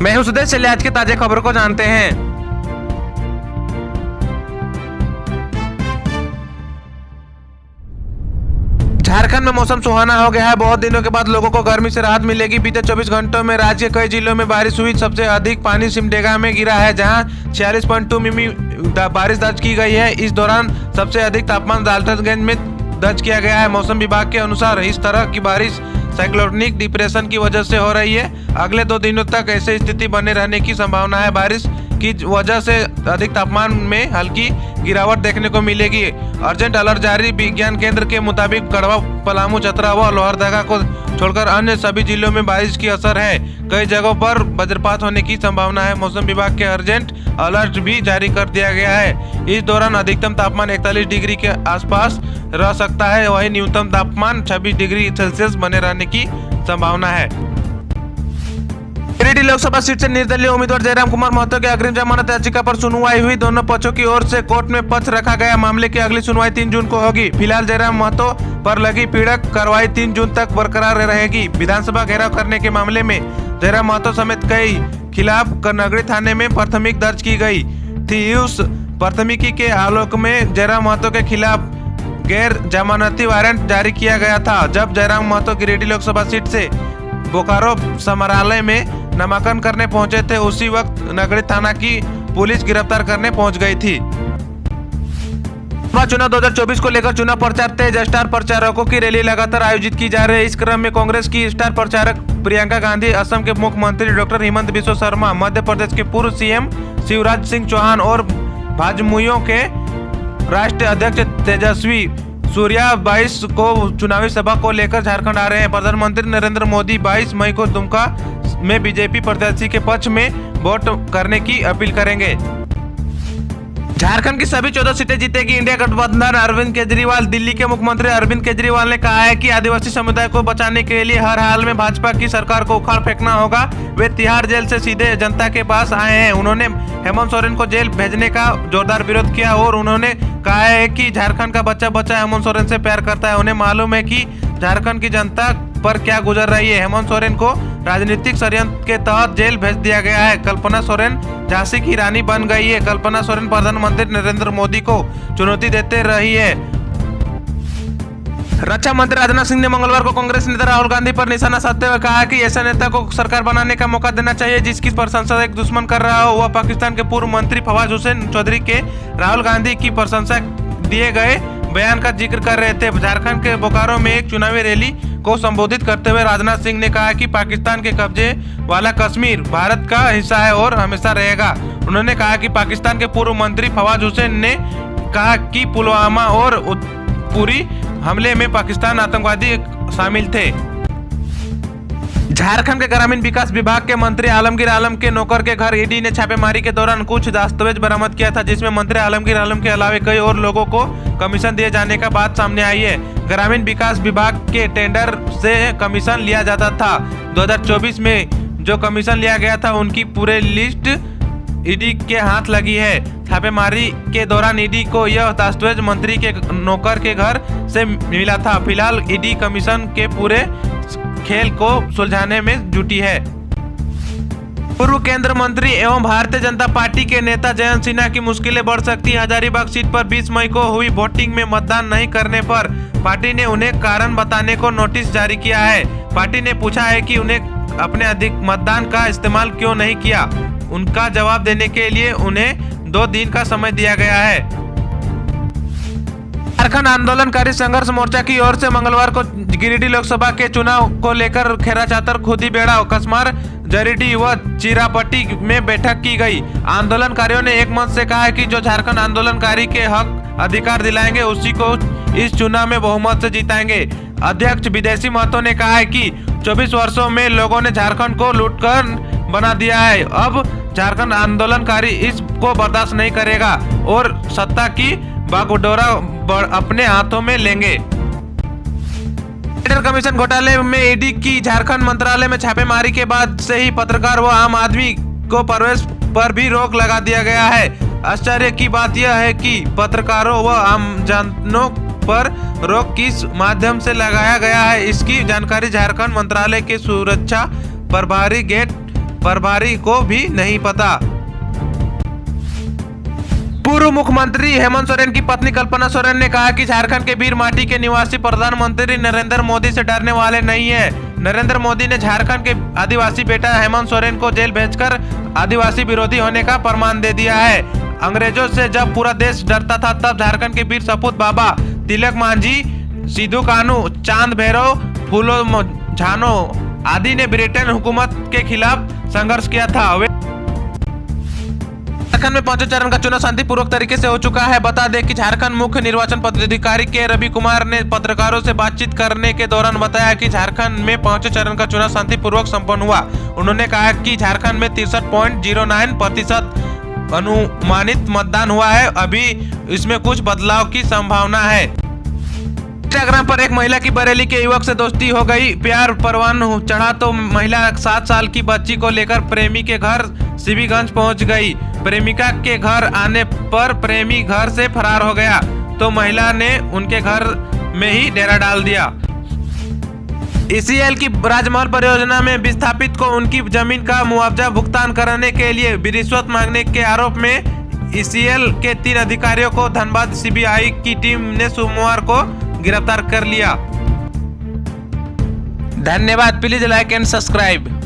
मैं हूं सुदेश। चलिए आज की ताजा खबरों को जानते हैं। झारखंड में मौसम सुहाना हो गया है। बहुत दिनों के बाद लोगों को गर्मी से राहत मिलेगी। बीते 24 घंटों में राज्य के कई जिलों में बारिश हुई। सबसे अधिक पानी सिमडेगा में गिरा है, जहां 46.2 मिमी बारिश दर्ज की गई है। इस दौरान सबसे अधिक तापमान डाल्टनगंज में दर्ज किया गया है। मौसम विभाग के अनुसार इस तरह की बारिश साइक्लोनिक डिप्रेशन की वजह से हो रही है। अगले 2 दिनों तक ऐसी स्थिति बने रहने की संभावना है। बारिश की वजह से अधिक तापमान में हल्की गिरावट देखने को मिलेगी। अर्जेंट अलर्ट जारी। विज्ञान केंद्र के मुताबिक गढ़वा, पलामू, चतरा व लोहरदगा को छोड़कर अन्य सभी जिलों में बारिश की असर है। कई जगहों पर वज्रपात होने की संभावना है। मौसम विभाग के अर्जेंट अलर्ट भी जारी कर दिया गया है। इस दौरान अधिकतम तापमान 41 डिग्री के आसपास रह सकता है, वहीं न्यूनतम तापमान 26 डिग्री सेल्सियस बने रहने की संभावना है। गिरिडीह लोकसभा सीट से निर्दलीय उम्मीदवार जयराम कुमार महतो की अग्रिम जमानत याचिका पर सुनवाई हुई। दोनों पक्षों की ओर से कोर्ट में पक्ष रखा गया। मामले की अगली सुनवाई 3 जून को होगी। फिलहाल जयराम महतो पर लगी पीड़क कार्रवाई 3 जून तक बरकरार रहेगी। विधानसभा घेराव करने के मामले में जयराम महतो समेत कई खिलाफ नगरी थाने में प्राथमिकी दर्ज की गई थी। उस प्राथमिकी के आलोक में जयराम महतो के खिलाफ गैर जमानती वारंट जारी किया गया था। जब जयराम महतो गिरिडीह लोकसभा सीट से बोकारो समरालय में नामांकन करने पहुंचे थे, उसी वक्त नगरी थाना की पुलिस गिरफ्तार करने पहुंच गई थी। चुनाव 2024 को लेकर चुनाव प्रचार तेज। स्टार प्रचारकों की रैली लगातार आयोजित की जा रही है। इस क्रम में कांग्रेस की स्टार प्रचारक प्रियंका गांधी, असम के मुख्यमंत्री डॉक्टर हेमंत बिस्वा शर्मा, मध्य प्रदेश के पूर्व सीएम शिवराज सिंह चौहान और भाजयुमो के राष्ट्रीय अध्यक्ष तेजस्वी सूर्या 22 को चुनावी सभा को लेकर झारखंड आ रहे हैं। प्रधानमंत्री नरेंद्र मोदी 22 मई को दुमका में बीजेपी प्रत्याशी के पक्ष में वोट करने की अपील करेंगे। झारखंड की सभी 14 सीटें जीतेगी इंडिया गठबंधन। अरविंद केजरीवाल। दिल्ली के मुख्यमंत्री अरविंद केजरीवाल ने कहा है कि आदिवासी समुदाय को बचाने के लिए हर हाल में भाजपा की सरकार को उखाड़ फेंकना होगा। वे तिहाड़ जेल से सीधे जनता के पास आए हैं। उन्होंने हेमंत सोरेन को जेल भेजने का जोरदार विरोध किया और उन्होंने कहा है कि झारखंड का बच्चा बच्चा हेमंत सोरेन से प्यार करता है। उन्हें मालूम है कि झारखंड की जनता पर क्या गुजर रही है। हेमंत सोरेन को राजनीतिक षड्यंत्र के तहत जेल भेज दिया गया है। कल्पना सोरेन झांसी की रानी बन गई है। कल्पना सोरेन प्रधानमंत्री नरेंद्र मोदी को चुनौती देते रही है। रक्षा मंत्री राजनाथ सिंह ने मंगलवार को कांग्रेस नेता राहुल गांधी पर निशाना साधते हुए कहा कि ऐसे नेता को सरकार बनाने का मौका देना चाहिए जिसकी प्रशंसा एक दुश्मन कर रहा हो। वह पाकिस्तान के पूर्व मंत्री फवाद हुसैन चौधरी के राहुल गांधी की प्रशंसा दिए गए बयान का जिक्र कर रहे थे। झारखंड के बोकारो में एक चुनावी रैली को संबोधित करते हुए राजनाथ सिंह ने कहा कि पाकिस्तान के कब्जे वाला कश्मीर भारत का हिस्सा है और हमेशा रहेगा। उन्होंने कहा कि पाकिस्तान के पूर्व मंत्री फवाद हुसैन ने कहा कि पुलवामा और पूरी हमले में पाकिस्तान आतंकवादी शामिल थे। झारखंड के ग्रामीण विकास विभाग के मंत्री आलमगीर आलम के नौकर के घर ईडी ने छापेमारी के दौरान कुछ दस्तावेज बरामद किया था, जिसमें मंत्री आलमगीर आलम के अलावा कई और लोगों को कमीशन दिए जाने का बात सामने आई है। ग्रामीण विकास विभाग के टेंडर से कमीशन लिया जाता था। 2024 में जो कमीशन लिया गया था उनकी पूरी लिस्ट ईडी के हाथ लगी है। छापेमारी के दौरान ईडी को यह दस्तावेज मंत्री के नौकर के घर से मिला था। फिलहाल ईडी कमीशन के पूरे खेल को सुलझाने में जुटी है। पूर्व केंद्रीय मंत्री एवं भारतीय जनता पार्टी के नेता जयंत सिन्हा की मुश्किलें बढ़ सकती हैं। हजारीबाग सीट पर 20 मई को हुई वोटिंग में मतदान नहीं करने पर पार्टी ने उन्हें कारण बताने को नोटिस जारी किया है। पार्टी ने पूछा है कि उन्हें अपने अधिक मतदान का इस्तेमाल क्यों नहीं किया। उनका जवाब देने के लिए उन्हें 2 दिन का समय दिया गया है। झारखंड आंदोलनकारी संघर्ष मोर्चा की ओर से मंगलवार को गिरिडीह लोकसभा के चुनाव को लेकर खेरा चातर, खुदी बेड़ा, कसमार, जरीडीह व चिरापट्टी में बैठक की गई। आंदोलनकारियों ने एक मंच से कहा है कि जो झारखंड आंदोलनकारी के हक अधिकार दिलाएंगे उसी को इस चुनाव में बहुमत से जीताएंगे। अध्यक्ष विदेशी महतो ने कहा है कि 24 वर्षों में लोगों ने झारखंड को लूटकर बना दिया है। अब झारखंड आंदोलनकारी इसको बर्दाश्त नहीं करेगा और सत्ता की बागडोरा अपने हाथों में लेंगे। टेंडर कमीशन घोटाले में ईडी की झारखंड मंत्रालय में छापेमारी के बाद से ही पत्रकार व आम आदमी को प्रवेश पर भी रोक लगा दिया गया है। आश्चर्य की बात यह है कि पत्रकारों व आमजनों पर रोक किस माध्यम से लगाया गया है, इसकी जानकारी झारखंड मंत्रालय के सुरक्षा प्रभारी गेट प्रभारी को भी नहीं पता। पूर्व मुख्यमंत्री हेमंत सोरेन की पत्नी कल्पना सोरेन ने कहा कि झारखंड के वीर माटी के निवासी प्रधानमंत्री नरेंद्र मोदी से डरने वाले नहीं है। नरेंद्र मोदी ने झारखंड के आदिवासी बेटा हेमंत सोरेन को जेल भेजकर आदिवासी विरोधी होने का प्रमाण दे दिया है। अंग्रेजों से जब पूरा देश डरता था तब झारखंड के वीर सपूत बाबा तिलक मांझी, सिद्धू कान्हू, चांद भैरव, फूलो झानो आदि ने ब्रिटेन हुकूमत के खिलाफ संघर्ष किया था। झारखंड में 5वें चरण का चुनाव शांतिपूर्वक तरीके से हो चुका है। बता दें कि झारखंड मुख्य निर्वाचन पदाधिकारी के रवि कुमार ने पत्रकारों से बातचीत करने के दौरान बताया कि झारखंड में 5वें चरण का चुनाव शांतिपूर्वक संपन्न हुआ। उन्होंने कहा कि झारखंड में 63.09% अनुमानित मतदान हुआ है। अभी इसमें कुछ बदलाव की संभावना है। इंस्टाग्राम पर एक महिला की बरेली के युवक से दोस्ती हो गई। प्यार परवान चढ़ा तो महिला 7 साल की बच्ची को लेकर प्रेमी के घर सिबीगंज पहुंच गई। प्रेमिका के घर आने पर प्रेमी घर से फरार हो गया तो महिला ने उनके घर में ही डेरा डाल दिया। ECL की राजमहल परियोजना में विस्थापित को उनकी जमीन का मुआवजा भुगतान कराने के लिए रिश्वत मांगने के आरोप में ECL के 3 अधिकारियों को धनबाद CBI की टीम ने सोमवार को गिरफ्तार कर लिया। धन्यवाद। Please like and subscribe.